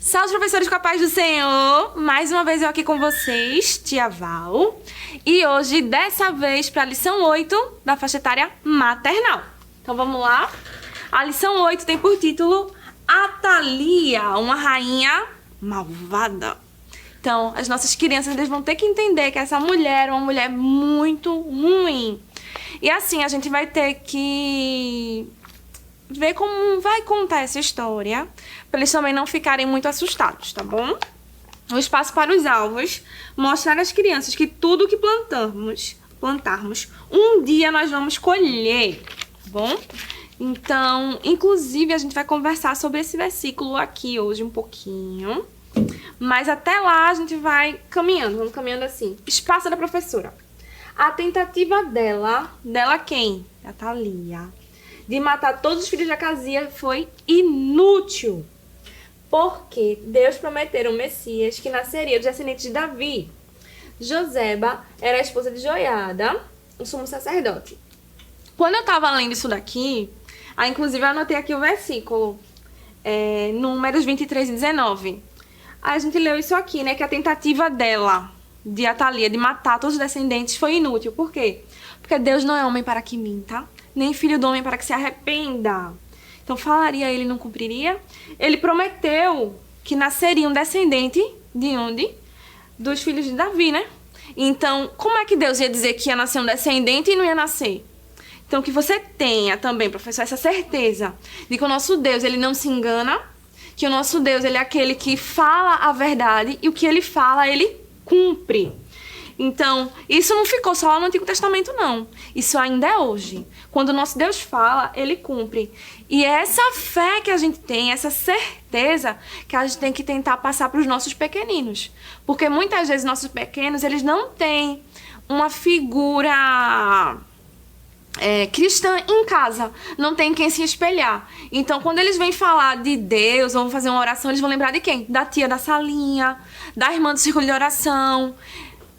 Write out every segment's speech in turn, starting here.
Salve, professores, com a paz do Senhor! Mais uma vez eu aqui com vocês, Tia Val. E hoje, dessa vez, para a lição 8 da faixa etária maternal. Então vamos lá? A lição 8 tem por título Atalia, uma rainha malvada. Então, as nossas crianças eles vão ter que entender que essa mulher é uma mulher muito ruim. E assim, a gente vai ter que ver como vai contar essa história, para eles também não ficarem muito assustados, tá bom? O espaço para os alvos, mostrar às crianças que tudo que plantarmos, um dia nós vamos colher, tá bom? Então, inclusive, a gente vai conversar sobre esse versículo aqui hoje um pouquinho, mas até lá a gente vai caminhando, vamos caminhando assim. Espaço da professora. A tentativa dela quem? A Thalia, de matar todos os filhos de Acasias foi inútil, porque Deus prometeu o Messias que nasceria dos descendentes de Davi. Joseba era a esposa de Joiada, o sumo sacerdote. Quando eu estava lendo isso daqui, inclusive eu anotei aqui o versículo, Números 23 e 19. Aí a gente leu isso aqui, né, que a tentativa dela, de Atalia, de matar todos os descendentes foi inútil. Por quê? Porque Deus não é homem para que minta, nem filho do homem para que se arrependa. Então falaria ele, não cumpriria? Ele prometeu que nasceria um descendente de onde? Dos filhos de Davi, né? Então, como é que Deus ia dizer que ia nascer um descendente e não ia nascer? Então, que você tenha também, professor, essa certeza de que o nosso Deus, ele não se engana, que o nosso Deus, ele é aquele que fala a verdade e o que ele fala, ele cumpre. Então, isso não ficou só lá no Antigo Testamento, não. Isso ainda é hoje. Quando o nosso Deus fala, ele cumpre. E é essa fé que a gente tem, essa certeza que a gente tem que tentar passar para os nossos pequeninos. Porque muitas vezes nossos pequenos, eles não têm uma figura cristã em casa, não tem quem se espelhar. Então, quando eles vêm falar de Deus, ou vão fazer uma oração, eles vão lembrar de quem? Da tia da salinha, da irmã do círculo de oração.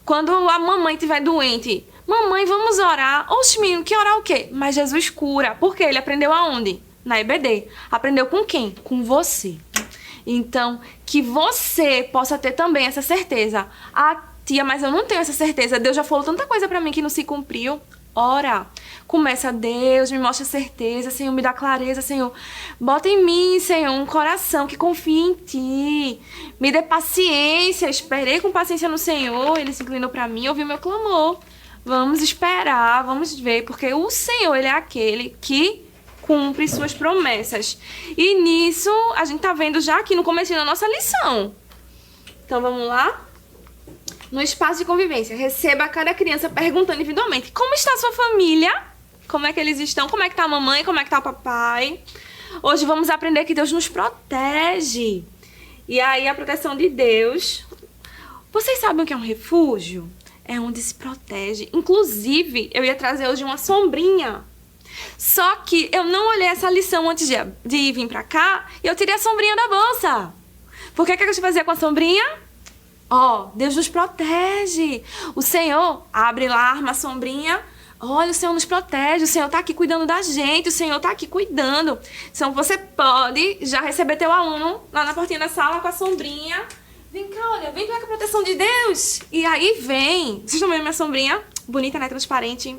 Quando a mamãe estiver doente, mamãe, vamos orar. Oxe, menino, que orar o quê? Mas Jesus cura. Por quê? Ele aprendeu aonde? Na EBD. Aprendeu com quem? Com você. Então, que você possa ter também essa certeza. Ah, tia, mas eu não tenho essa certeza. Deus já falou tanta coisa pra mim que não se cumpriu. Ora, começa, Deus, me mostra certeza, Senhor, me dá clareza, Senhor. Bota em mim, Senhor, um coração que confie em Ti. Me dê paciência, esperei com paciência no Senhor, Ele se inclinou para mim, ouviu meu clamor. Vamos esperar, vamos ver, porque o Senhor, Ele é aquele que cumpre suas promessas. E nisso, a gente tá vendo já aqui no começo da nossa lição. Então, vamos lá? No espaço de convivência, receba cada criança perguntando individualmente como está a sua família, como é que eles estão, como é que está a mamãe, como é que está o papai. Hoje vamos aprender que Deus nos protege. E aí a proteção de Deus, vocês sabem o que é um refúgio? É onde se protege. Inclusive, eu ia trazer hoje uma sombrinha. Só que eu não olhei essa lição antes de vir pra cá e eu tirei a sombrinha da bolsa. Por que eu fazia com a sombrinha? Deus nos protege. O Senhor abre lá, arma a sombrinha. Olha, o Senhor nos protege. O Senhor tá aqui cuidando da gente. O Senhor tá aqui cuidando. Então, você pode já receber teu aluno lá na portinha da sala com a sombrinha. Vem cá, olha, vem cá com a proteção de Deus. E aí vem. Vocês estão vendo minha sombrinha? Bonita, né? Transparente.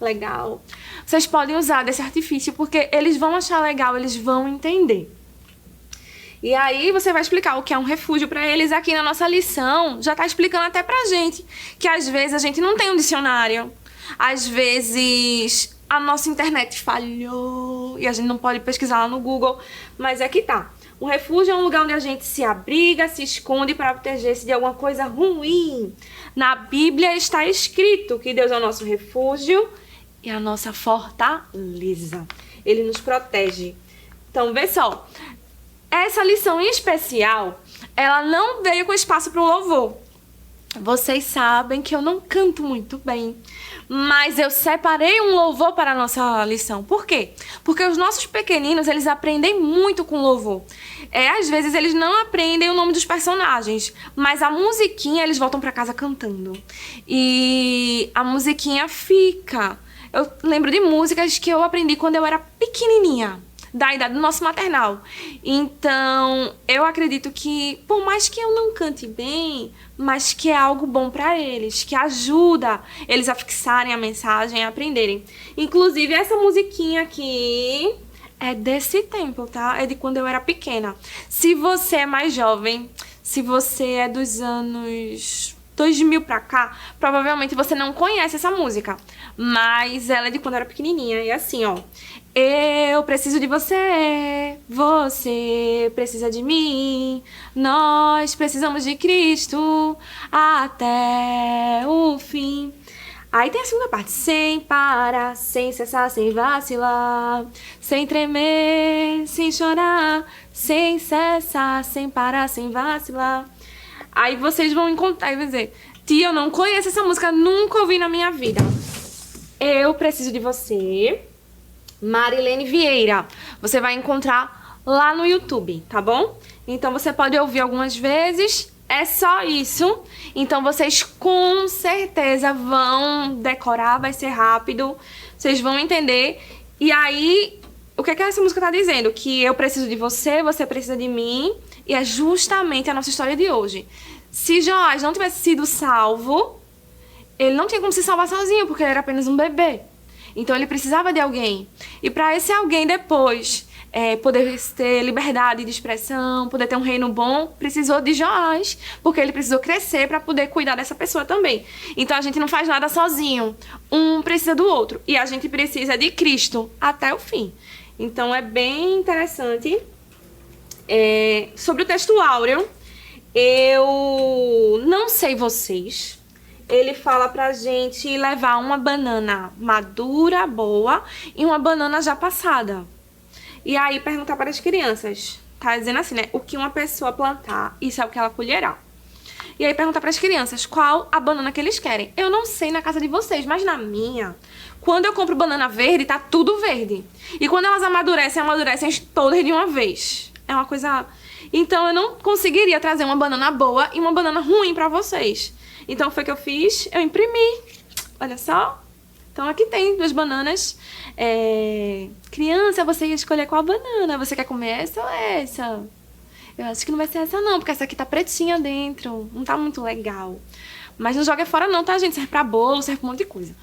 Legal. Vocês podem usar desse artifício porque eles vão achar legal, eles vão entender. E aí você vai explicar o que é um refúgio para eles aqui na nossa lição. Já tá explicando até pra gente que às vezes a gente não tem um dicionário. Às vezes a nossa internet falhou e a gente não pode pesquisar lá no Google. Mas aqui tá. Um refúgio é um lugar onde a gente se abriga, se esconde para proteger-se de alguma coisa ruim. Na Bíblia está escrito que Deus é o nosso refúgio e a nossa fortaleza. Ele nos protege. Então, vê só. Essa lição em especial, ela não veio com espaço para o louvor. Vocês sabem que eu não canto muito bem, mas eu separei um louvor para a nossa lição. Por quê? Porque os nossos pequeninos, eles aprendem muito com louvor. Às vezes eles não aprendem o nome dos personagens, mas a musiquinha eles voltam para casa cantando. E a musiquinha fica. Eu lembro de músicas que eu aprendi quando eu era pequenininha. da idade do nosso maternal. Então, eu acredito que, por mais que eu não cante bem, mas que é algo bom para eles, que ajuda eles a fixarem a mensagem e a aprenderem. Inclusive, essa musiquinha aqui é desse tempo, tá? É de quando eu era pequena. Se você é mais jovem, se você é dos anos 2000 pra cá, provavelmente você não conhece essa música. Mas ela é de quando eu era pequenininha. E assim, ó. Eu preciso de você, você precisa de mim, nós precisamos de Cristo até o fim. Aí tem a segunda parte. Sem parar, sem cessar, sem vacilar, sem tremer, sem chorar, sem cessar, sem parar, sem vacilar. Aí vocês vão encontrar e vão dizer: tia, eu não conheço essa música, nunca ouvi na minha vida. Eu preciso de você, Marilene Vieira. Você vai encontrar lá no YouTube, tá bom? Então você pode ouvir algumas vezes, é só isso. Então vocês com certeza vão decorar, vai ser rápido, vocês vão entender. E aí, o que é que essa música tá dizendo? Que eu preciso de você, você precisa de mim. E é justamente a nossa história de hoje. Se Joás não tivesse sido salvo, ele não tinha como se salvar sozinho, porque ele era apenas um bebê. Então ele precisava de alguém. E para esse alguém depois poder ter liberdade de expressão, poder ter um reino bom, precisou de Joás, porque ele precisou crescer para poder cuidar dessa pessoa também. Então a gente não faz nada sozinho. Um precisa do outro. E a gente precisa de Cristo até o fim. Então é bem interessante. Sobre o texto áureo, eu não sei vocês. Ele fala pra gente levar uma banana madura, boa, e uma banana já passada. E aí perguntar para as crianças, tá dizendo assim, né? O que uma pessoa plantar, isso é o que ela colherá. E aí perguntar para as crianças qual a banana que eles querem. Eu não sei na casa de vocês, mas na minha, quando eu compro banana verde, tá tudo verde. E quando elas amadurecem todas de uma vez. É uma coisa... Então eu não conseguiria trazer uma banana boa e uma banana ruim pra vocês. Então foi o que eu fiz, eu imprimi. Olha só. Então aqui tem 2 bananas. Criança, você ia escolher qual banana? Você quer comer essa ou essa? Eu acho que não vai ser essa não, porque essa aqui tá pretinha dentro. Não tá muito legal. Mas não joga fora não, tá, gente? Serve pra bolo, serve pra um monte de coisa.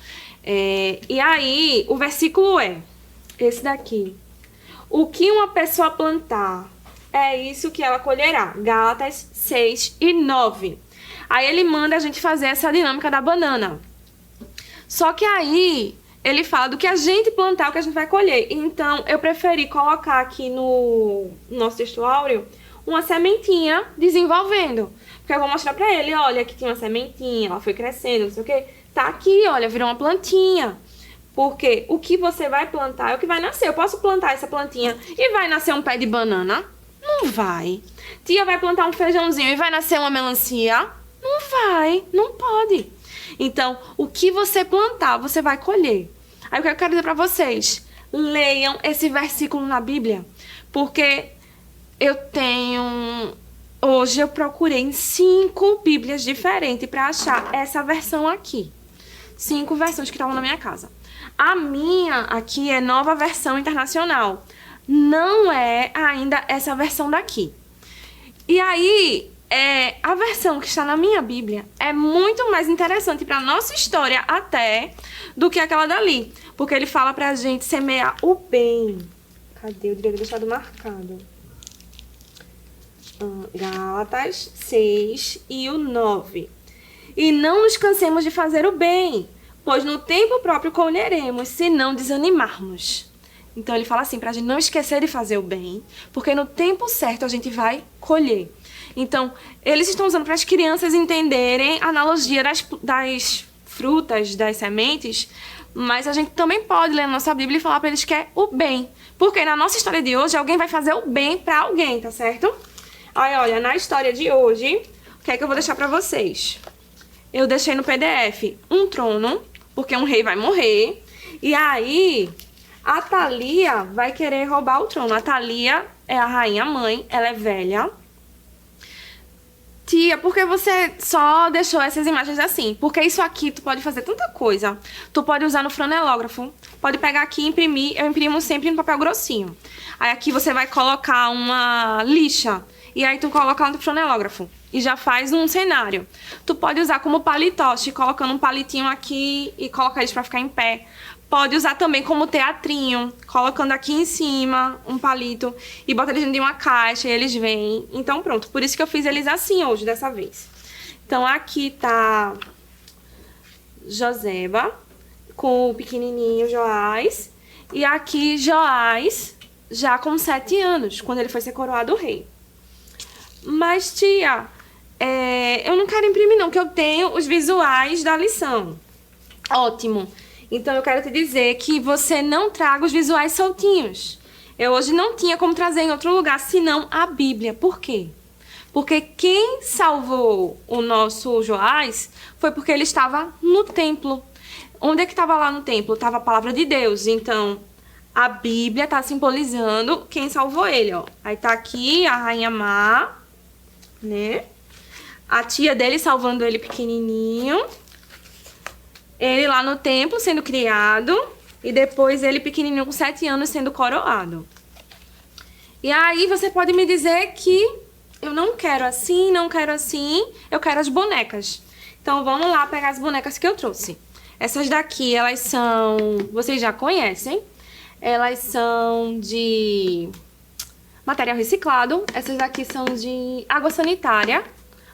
E aí, o versículo é esse daqui. O que uma pessoa plantar, é isso que ela colherá. Gálatas 6 e 9. Aí ele manda a gente fazer essa dinâmica da banana. Só que aí ele fala do que a gente plantar, o que a gente vai colher. Então eu preferi colocar aqui no nosso texto áureo uma sementinha desenvolvendo. Porque eu vou mostrar pra ele, olha, aqui tinha uma sementinha, ela foi crescendo, não sei o quê. Tá aqui, olha, virou uma plantinha. Porque o que você vai plantar é o que vai nascer. Eu posso plantar essa plantinha e vai nascer um pé de banana? Não vai. Tia vai plantar um feijãozinho e vai nascer uma melancia? Não vai, não pode. Então, o que você plantar, você vai colher. Aí o que eu quero dizer pra vocês? Leiam esse versículo na Bíblia. Porque hoje eu procurei em 5 Bíblias diferentes pra achar essa versão aqui. 5 versões que estavam na minha casa. A minha aqui é Nova Versão Internacional. Não é ainda essa versão daqui. E aí, a versão que está na minha Bíblia é muito mais interessante para nossa história até do que aquela dali. Porque ele fala pra gente semear o bem. Cadê? Eu devia ter deixado marcado. Gálatas 6 e o 9. E não nos cansemos de fazer o bem, pois no tempo próprio colheremos, se não desanimarmos. Então ele fala assim, pra gente não esquecer de fazer o bem, porque no tempo certo a gente vai colher. Então, eles estão usando para as crianças entenderem a analogia das frutas, das sementes, mas a gente também pode ler na nossa Bíblia e falar para eles que é o bem. Porque na nossa história de hoje, alguém vai fazer o bem para alguém, tá certo? Aí, olha, na história de hoje, o que é que eu vou deixar para vocês? Eu deixei no PDF um trono, porque um rei vai morrer, e aí a Thalia vai querer roubar o trono. A Thalia é a rainha mãe, ela é velha. Tia, por que você só deixou essas imagens assim? Porque isso aqui tu pode fazer tanta coisa. Tu pode usar no flanelógrafo. Pode pegar aqui e imprimir. Eu imprimo sempre no papel grossinho. Aí aqui você vai colocar uma lixa. E aí tu coloca no flanelógrafo. E já faz um cenário. Tu pode usar como palitoche, colocando um palitinho aqui e colocar eles pra ficar em pé. Pode usar também como teatrinho, colocando aqui em cima um palito e bota eles dentro de uma caixa e eles vêm. Então pronto, por isso que eu fiz eles assim hoje, dessa vez. Então aqui tá Joseba com o pequenininho Joás. E aqui Joás já com 7 anos, quando ele foi ser coroado rei. Mas tia, eu não quero imprimir não, que eu tenho os visuais da lição. Ótimo. Então eu quero te dizer que você não traga os visuais soltinhos. Eu hoje não tinha como trazer em outro lugar, senão a Bíblia. Por quê? Porque quem salvou o nosso Joás foi porque ele estava no templo. Onde é que estava lá no templo? Estava a palavra de Deus. Então, a Bíblia está simbolizando quem salvou ele, ó. Aí tá aqui a Rainha Má, né? A tia dele salvando ele pequenininho. Ele lá no templo sendo criado. E depois ele pequenininho com 7 anos sendo coroado. E aí você pode me dizer que eu não quero assim, não quero assim. Eu quero as bonecas. Então vamos lá pegar as bonecas que eu trouxe. Essas daqui, elas são... Vocês já conhecem. Elas são de material reciclado. Essas daqui são de água sanitária.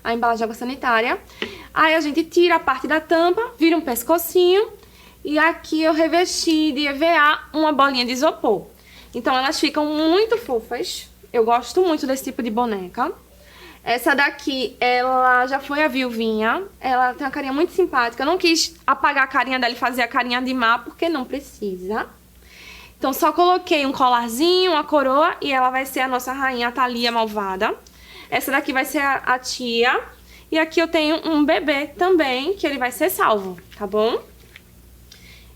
A embalagem de água sanitária. Aí a gente tira a parte da tampa, vira um pescocinho. E aqui eu revesti de EVA uma bolinha de isopor. Então elas ficam muito fofas. Eu gosto muito desse tipo de boneca. Essa daqui, ela já foi a viuvinha. Ela tem uma carinha muito simpática. Eu não quis apagar a carinha dela e fazer a carinha de má, porque não precisa. Então só coloquei um colarzinho, uma coroa, e ela vai ser a nossa rainha Thalia malvada. Essa daqui vai ser a tia. E aqui eu tenho um bebê também, que ele vai ser salvo, tá bom?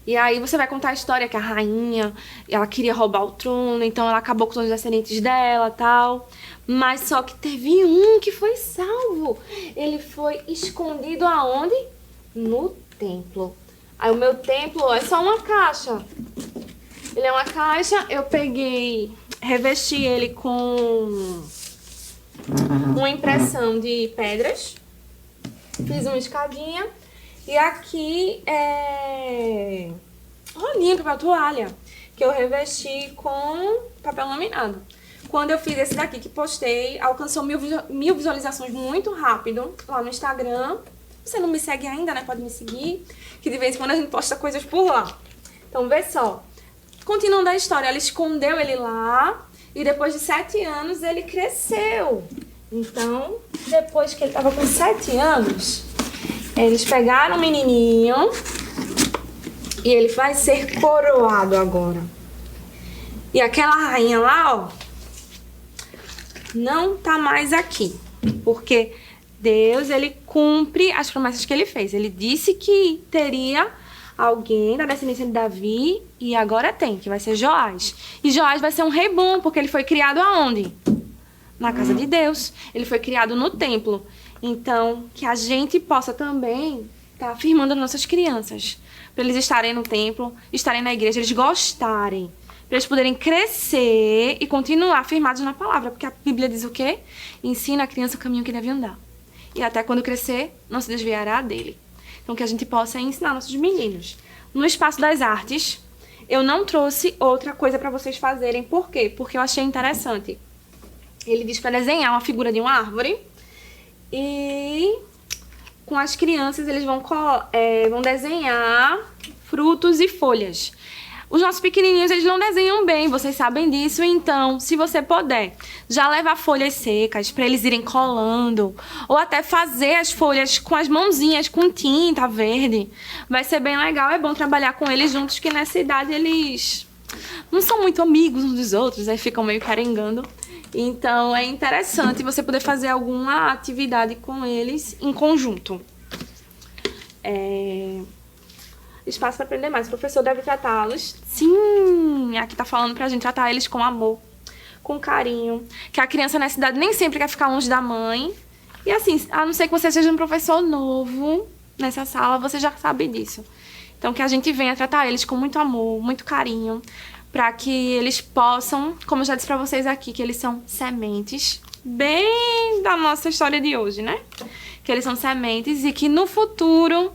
E aí você vai contar a história que a rainha, ela queria roubar o trono, então ela acabou com os descendentes dela e tal. Mas só que teve um que foi salvo. Ele foi escondido aonde? No templo. Aí o meu templo, ó, é só uma caixa. Ele é uma caixa, eu peguei, revesti ele com uma impressão de pedras. Fiz uma escadinha. E aqui é rolinha, papel toalha, que eu revesti com papel laminado. Quando eu fiz esse daqui que postei, alcançou 1000 visualizações muito rápido lá no Instagram. Você não me segue ainda, né? Pode me seguir, que de vez em quando a gente posta coisas por lá. Então, vê só. Continuando a história, ela escondeu ele lá e depois de 7 anos ele cresceu. Então, depois que ele tava com 7 anos... Eles pegaram o menininho e ele vai ser coroado agora. E aquela rainha lá, ó, não tá mais aqui. Porque Deus, ele cumpre as promessas que ele fez. Ele disse que teria alguém da descendência de Davi e agora tem, que vai ser Joás. E Joás vai ser um rei bom, porque ele foi criado aonde? Na casa de Deus. Ele foi criado no templo. Então, que a gente possa também estar afirmando as nossas crianças. Para eles estarem no templo, estarem na igreja, eles gostarem. Para eles poderem crescer e continuar firmados na palavra. Porque a Bíblia diz o quê? Ensina a criança o caminho que deve andar. E até quando crescer, não se desviará dele. Então, que a gente possa ensinar nossos meninos. No Espaço das Artes, eu não trouxe outra coisa para vocês fazerem. Por quê? Porque eu achei interessante. Ele diz para desenhar uma figura de uma árvore. E com as crianças eles vão desenhar frutos e folhas. Os nossos pequenininhos, eles não desenham bem, vocês sabem disso. Então, se você puder, já leva folhas secas para eles irem colando. Ou até fazer as folhas com as mãozinhas, com tinta verde. Vai ser bem legal, é bom trabalhar com eles juntos, que nessa idade eles não são muito amigos uns dos outros, aí ficam meio querengando. Então, é interessante você poder fazer alguma atividade com eles em conjunto. Espaço para aprender mais. O professor deve tratá-los. Sim, aqui tá falando pra gente tratar eles com amor, com carinho. Que a criança nessa idade nem sempre quer ficar longe da mãe. E assim, a não ser que você seja um professor novo nessa sala, você já sabe disso. Então, que a gente venha tratar eles com muito amor, muito carinho, para que eles possam, como eu já disse para vocês aqui, que eles são sementes, bem da nossa história de hoje, né? Que eles são sementes e que no futuro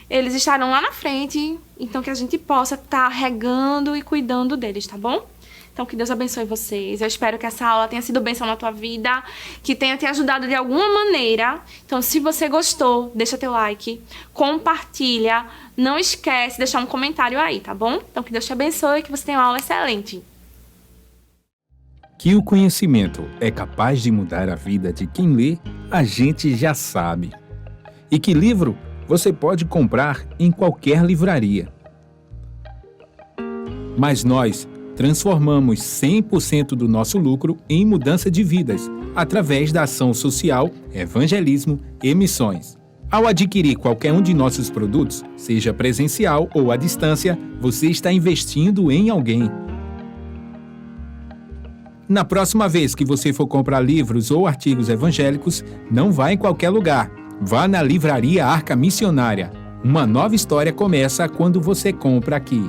eles estarão lá na frente, então que a gente possa estar regando e cuidando deles, tá bom? Então que Deus abençoe vocês. Eu espero que essa aula tenha sido bênção na tua vida, que tenha te ajudado de alguma maneira. Então se você gostou, deixa teu like, compartilha, não esquece de deixar um comentário aí, tá bom? Então que Deus te abençoe e que você tenha uma aula excelente. Que o conhecimento é capaz de mudar a vida de quem lê, a gente já sabe. E que livro você pode comprar em qualquer livraria. Mas nós transformamos 100% do nosso lucro em mudança de vidas, através da ação social, evangelismo e missões. Ao adquirir qualquer um de nossos produtos, seja presencial ou à distância, você está investindo em alguém. Na próxima vez que você for comprar livros ou artigos evangélicos, não vá em qualquer lugar. Vá na Livraria Arca Missionária. Uma nova história começa quando você compra aqui.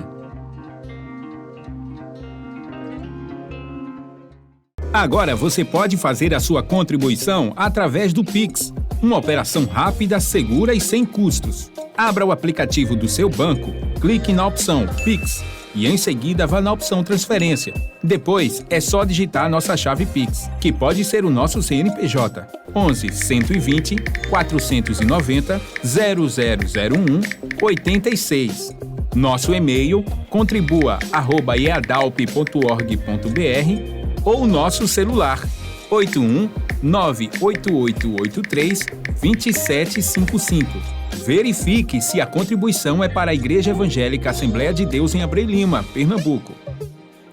Agora você pode fazer a sua contribuição através do Pix. Uma operação rápida, segura e sem custos. Abra o aplicativo do seu banco, clique na opção Pix e em seguida vá na opção Transferência. Depois é só digitar nossa chave Pix, que pode ser o nosso CNPJ 11 120 490 0001 86. Nosso e-mail contribua@eadalp.org.br ou nosso celular 81 98883 2755. Verifique se a contribuição é para a Igreja Evangélica Assembleia de Deus em Abreu Lima, Pernambuco.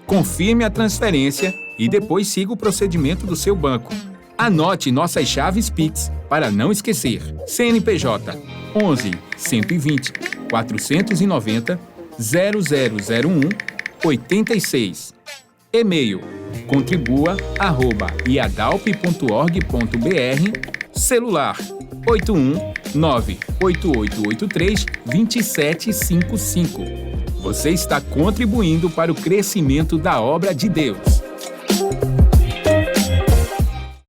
Confirme a transferência e depois siga o procedimento do seu banco. Anote nossas chaves Pix para não esquecer. CNPJ 11 120 490 0001 86. E-mail contribua@iadalp.org.br. Celular 81 98883 2755. Você está contribuindo para o crescimento da obra de Deus.